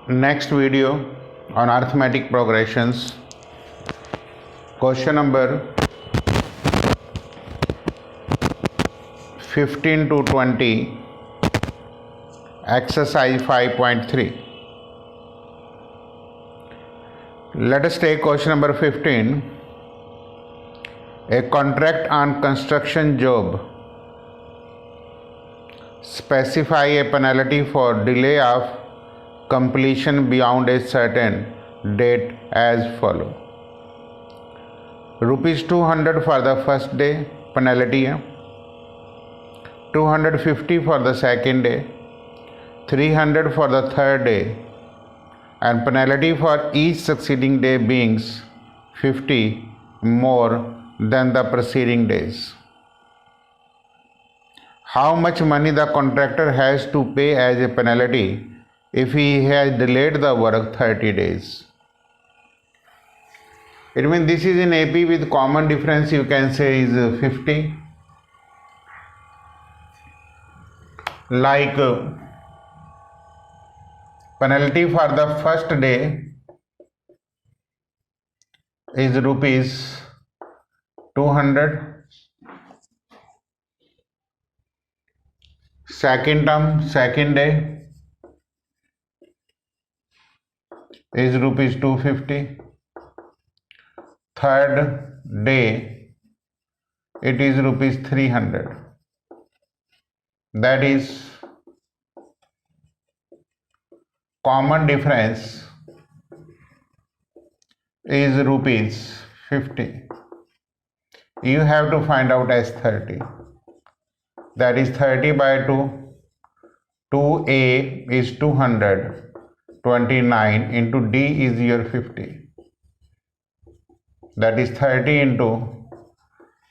next video on arithmetic progressions. Question number 15 to 20, exercise 5.3. Let us take question number 15. A contract on construction job. Specify a penalty for delay of completion beyond a certain date as follow. Rupees 200 for the first day penalty है, 250 for the second day, 300 for the third day, and penalty for each succeeding day being 50 more than the preceding days. How much money the contractor has to pay as a penalty if he has delayed the work 30 days? It means this is in AP with common difference, you can say is 50. Like penalty for the first day is rupees 200. Second term, second day is rupees 250. Third day it is rupees 300. That is common difference is rupees 50. You have to find out as 30. That is 30 by 2. 2a is 200. 29 into d is your 50. That is 30 into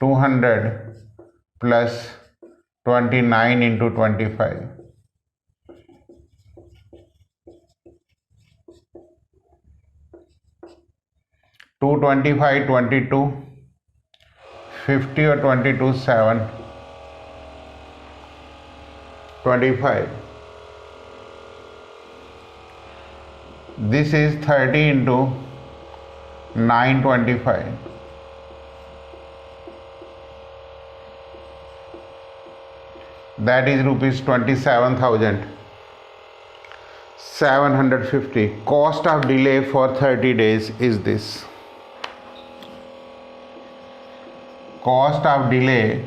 200 plus 29 into 25. Two 25, 22, 50 or 22, 7, 25. This is 30 into 925. That is rupees 27,750. Cost of delay for 30 days is this. Cost of delay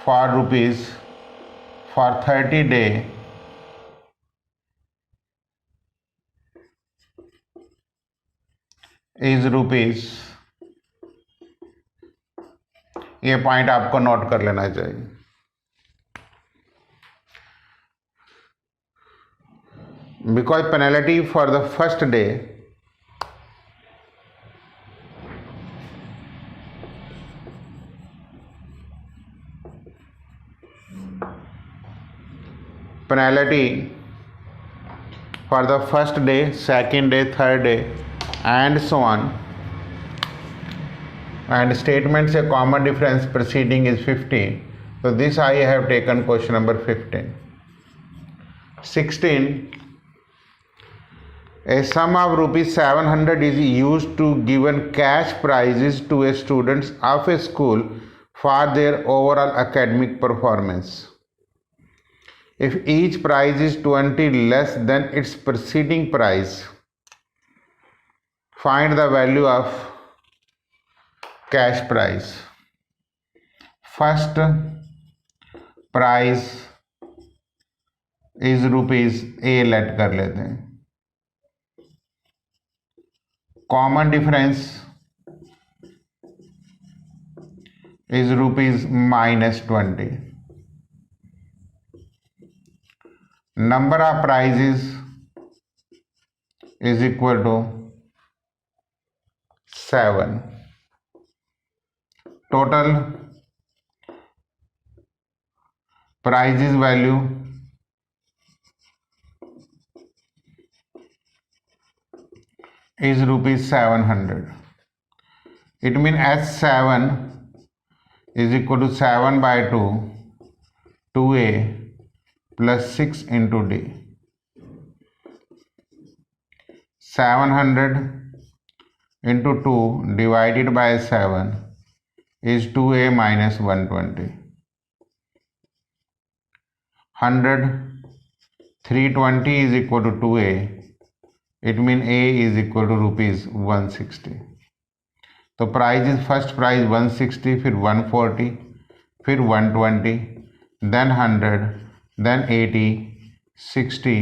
for rupees for 30 day is rupees. ये point आपको note कर लेना चाहिए. Because penalty for the first day second day, third day, and so on, and statements a common difference preceding is 50. So this I have taken question number 15. 16. A sum of rupees 700 is used to given cash prizes to a students of a school for their overall academic performance. If each prize is 20 less than its preceding prize, find the value of cash prize. First prize is rupees A let कर लेते हैं. Common difference is rupees minus 20. Number of prizes is equal to 7. Total prizes value is rupees 700. It means S7 is equal to 7 by 2, 2a plus 6 into d. 700 into 2 divided by 7 is 2a minus 120. 100, 320 is equal to 2a. It means a is equal to rupees 160. तो price first price 160, फिर 140, फिर 120, then 100, then 80, 60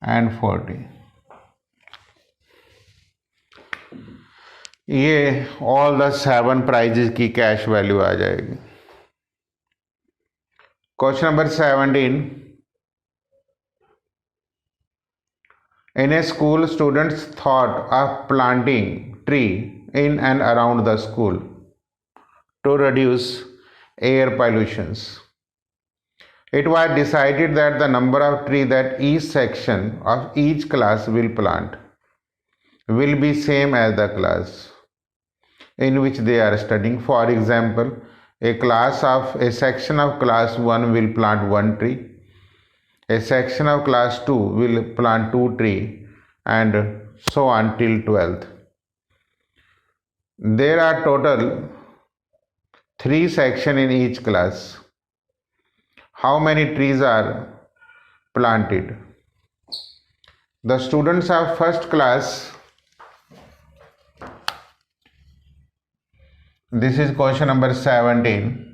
and 40. ये all the 7 prices की cash value आ जाएगी. Question number 17. In a school, students thought of planting tree in and around the school to reduce air pollutions. It was decided that the number of trees that each section of each class will plant will be same as the class in which they are studying. For example, a section of class 1 will plant 1 tree, a section of class 2 will plant 2 trees, and so on till 12th. There are total 3 sections in each class. How many trees are planted? The students of first class, this is question number 17.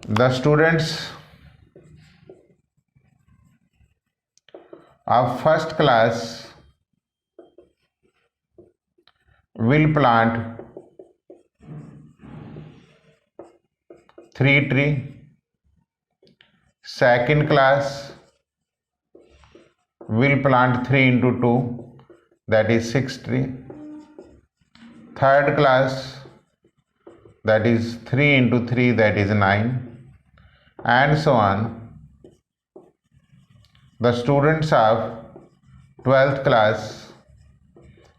The students of first class will plant 3 trees. Second class will plant 3 into 2, that is 6 trees. Third class, that is 3 into 3, that is 9, and so on. The students of 12th class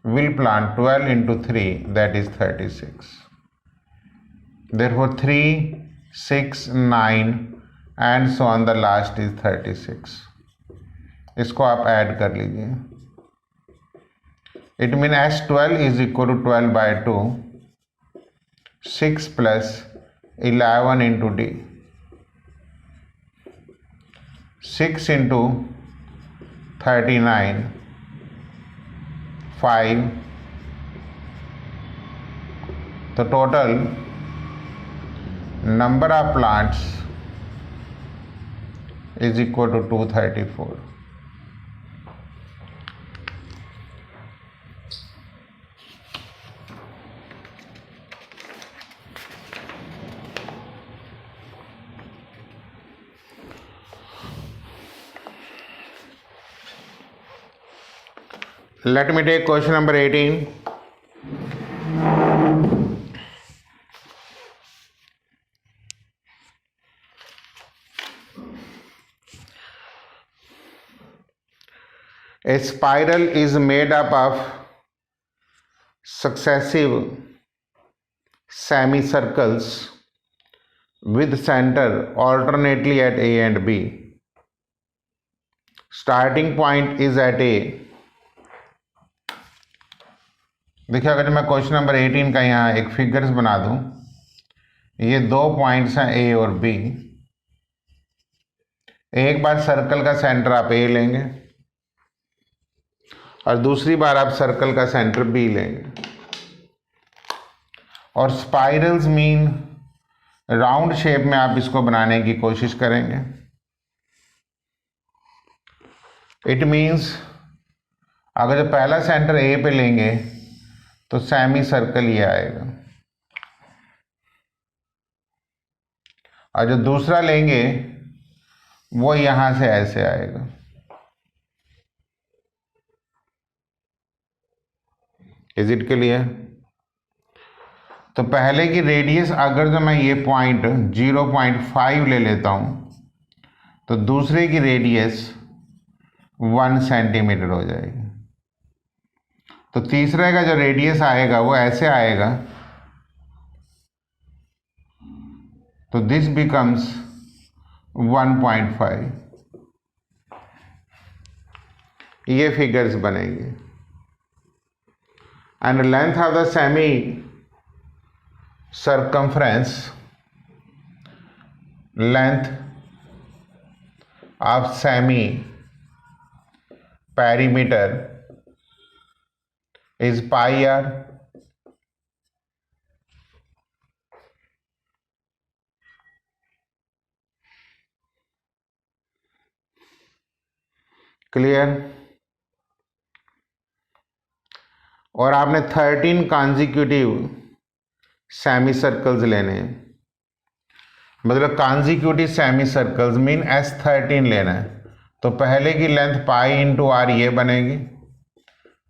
will plant 12 into 3, that is 36. Therefore 3, 6, 9 and so on, the last is 36. इसको आप add कर लीजिए. It means S12 is equal to 12 by 2, 6 plus 11 into D, 6 into 39, 5. The total number of plants is equal to 234. Let me take question number 18. A spiral is made up of successive semicircles with center alternately at A and B. Starting point is at A. देखिए, अगर मैं question number 18 का यहाँ एक figures बना दूं, ये 2 points हैं ए और बी. एक बार सर्कल का सेंटर आप ए लेंगे और दूसरी बार आप सर्कल का सेंटर बी लेंगे. और स्पाइरल्स मीन राउंड शेप में आप इसको बनाने की कोशिश करेंगे. इट मीन्स अगर जो पहला सेंटर ए पे लेंगे तो सेमी सर्कल ये आएगा, और जो दूसरा लेंगे वो यहां से ऐसे आएगा. Is it clear? तो पहले की रेडियस अगर जो मैं ये पॉइंट 0.5 ले लेता हूं तो दूसरे की रेडियस 1 सेंटीमीटर हो जाएगी. तो तीसरे का जो रेडियस आएगा वो ऐसे आएगा. तो दिस बिकम्स 1.5. ये फिगर्स बनेंगे। And length of the semi circumference, length of semi perimeter is pi r. Clear. और आपने 13 कॉन्जिक्यूटिव सेमी सर्कल्स लेने हैं, मतलब consecutive semi circles mean S13 लेना है। तो पहले की लेंथ पाई इंटू आर ये बनेगी,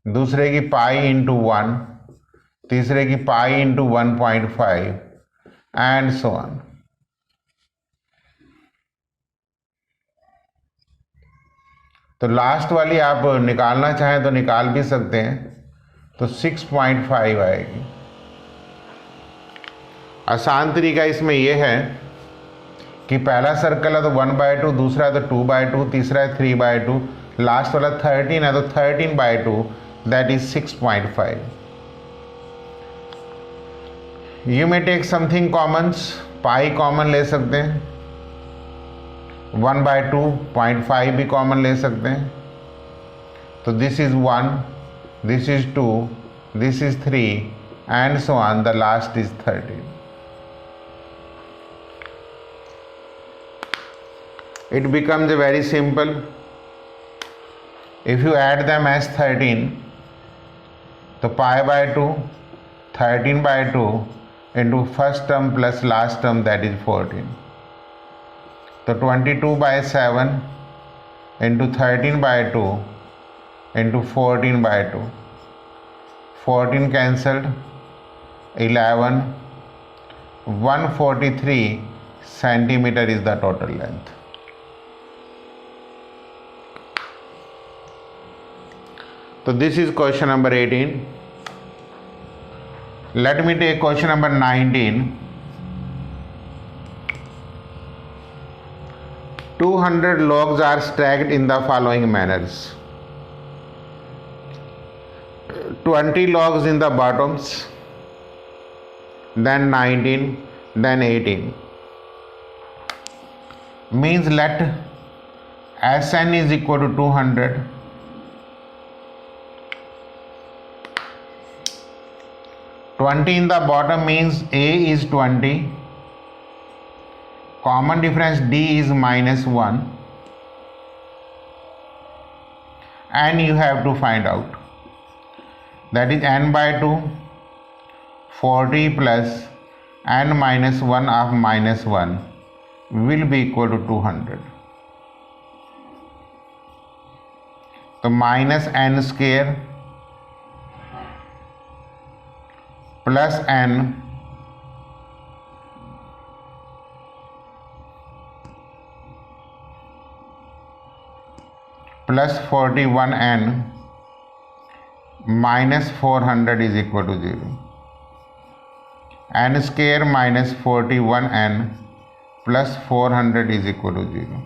दूसरे की पाई इंटू 1, तीसरे की pi into 1.5 and so on. तो लास्ट वाली आप निकालना चाहें तो निकाल भी सकते हैं, तो 6.5 आएगी। आसान तरीका इसमें यह है कि पहला सर्कल है तो 1/2, दूसरा है तो 2/2, तीसरा है 3/2, लास्ट वाला 13 है तो 13/2, that is 6.5। You may take something commons, pi common ले सकते हैं, 1/2, 0.5 भी कॉमन ले सकते हैं। तो this is 1, this is 2, this is 3 and so on, the last is 13। It becomes very simple. If you add them as 13, तो pi/2, 13/2 into first term plus last term, that is 14. तो 22/7 into 13/2 into 14/2, 14 cancelled, 11, 143 centimeter is the total length. So this is question number 18. Let me take question number 19. 200 logs are stacked in the following manners. 20 logs in the bottoms, then 19, then 18. Means let Sn is equal to 200. 20 in the bottom means A is 20, common difference D is -1, and you have to find out, that is n/2, 40 plus n minus 1 of -1 will be equal to 200. So minus n square plus n plus 41n minus 400 is equal to 0. N square minus 41n plus 400 is equal to 0.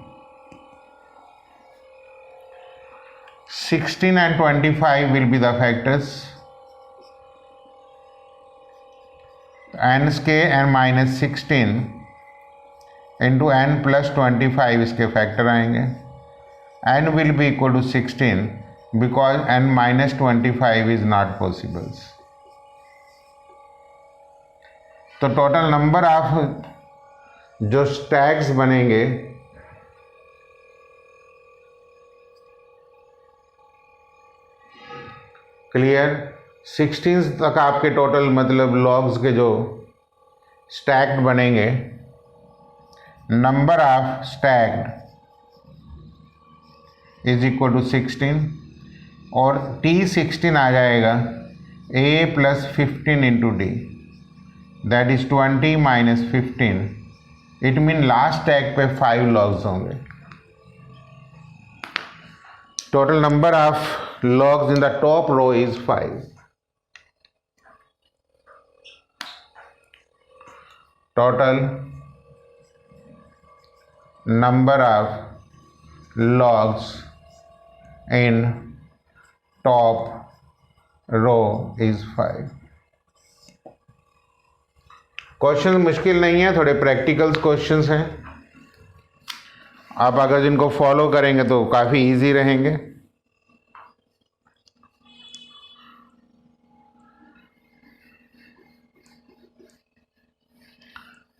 16 and 25 will be the factors. n square n minus 16 into n plus 25 इसके factor आएंगे. n will be equal to 16 because n minus 25 is not possible. तो total number of जो stacks बनेंगे clear, 16 तक आपके total मतलब logs के जो स्टैक्ड बनेंगे, number of stacked is equal to 16 और T16 आ जाएगा A plus 15 into D, that is 20 minus 15. It mean last stack पे 5 लॉग्स होंगे. Total number of logs in the top row is 5. टोटल number of logs in top row is 5. Question मुश्किल नहीं है, थोड़े प्रैक्टिकल्स क्वेश्चंस हैं। आप अगर जिनको फॉलो करेंगे तो काफ़ी इजी रहेंगे।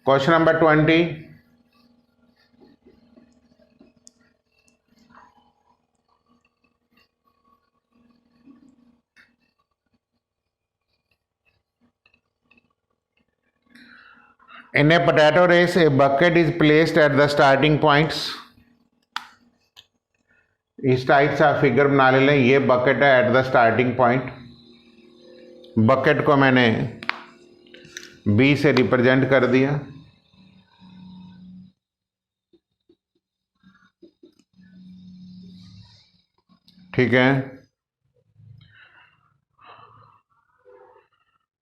Question number 20, in a potato race a bucket is placed at the starting points. इस टाइप से आप फिगर बना ले लें। ये बकेट है at the starting point. Bucket को मैंने बी से रिप्रेजेंट कर दिया। ठीक है,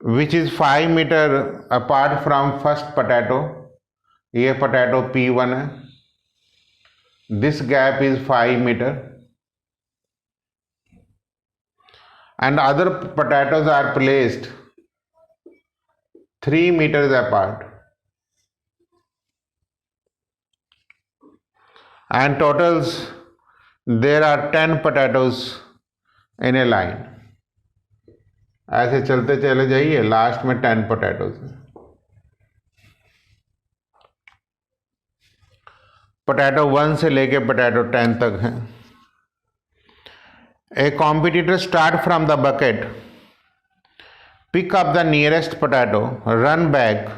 which is 5 metre apart from first potato. ये पोटैटो P1 है। This gap is 5 metre and other potatoes are placed 3 meters apart, and totals there are 10 potatoes in a line. ऐसे चलते चले जाइए, लास्ट में 10 पोटैटोज। पोटैटो 1 से लेके potato 10 तक है। A competitor start from the bucket, pick up the nearest potato, run back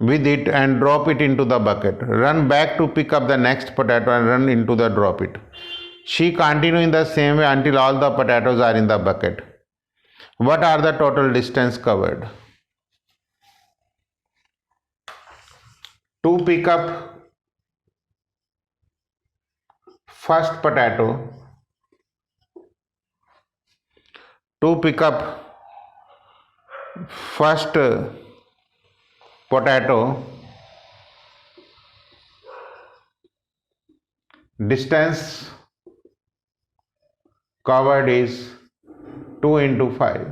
with it and drop it into the bucket. Run back to pick up the next potato and run into the drop it. She continue in the same way until all the potatoes are in the bucket. What are the total distance covered? To pick up first potato, to pick up first potato, distance covered is 2 into 5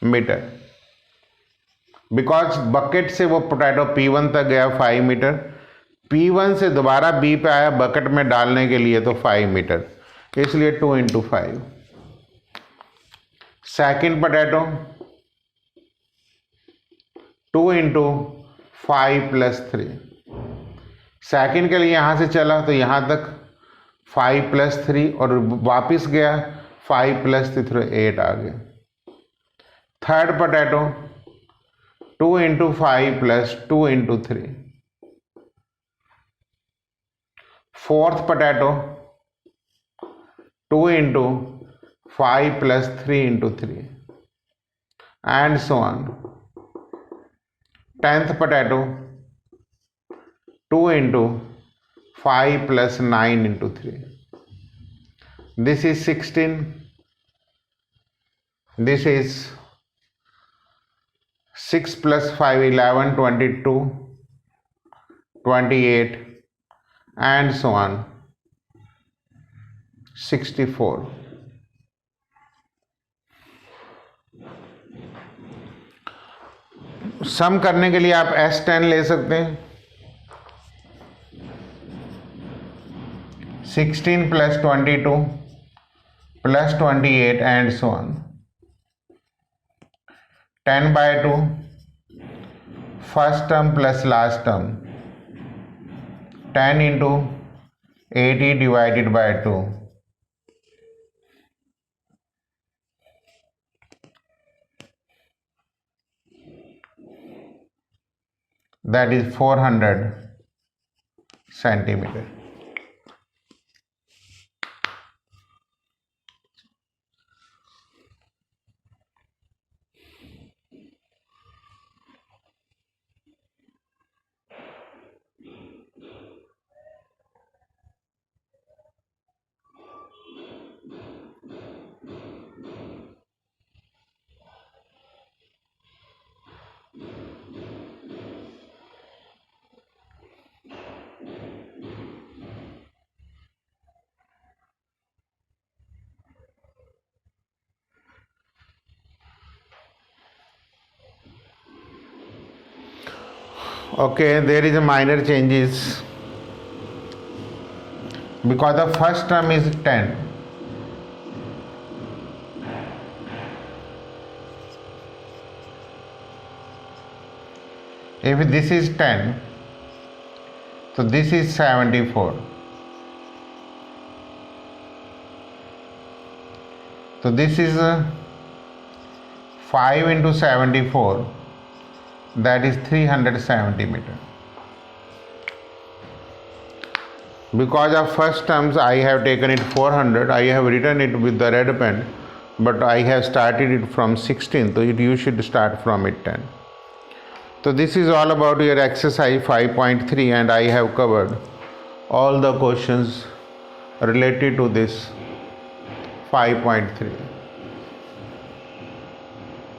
metre. Because bucket से वो potato P1 तक गया 5 metre, P1 से दोबारा B पे आया bucket में डालने के लिए तो 5 मीटर, इसलिए 2 into 5। Second potato 2 into 5 plus 3। Second के लिए यहां से चला तो यहां तक 5 plus 3 और वापिस गया 5 plus 3 8 आ गया। Third potato 2 into 5 plus 2 into 3। Fourth potato 2 into 5 plus 3 into 3 and so on. 10th potato 2 into 5 plus 9 into 3. This is 16. This is 6 plus 5 11 22 28 and so on 64. सम करने के लिए आप S10 ले सकते हैं। 16 plus 22 plus 28 and so on। 10 by 2 first term plus last term, 10 into 80 divided by 2, that is 400 centimeter। Okay, there is a minor changes because the first term is 10. If this is 10, so this is 74. So this is 5 into 74, that is 300 centimeter. Because of first terms I have taken it 400, I have written it with the red pen, but I have started it from 16, so you should start from it 10. So this is all about your exercise 5.3, and I have covered all the questions related to this 5.3.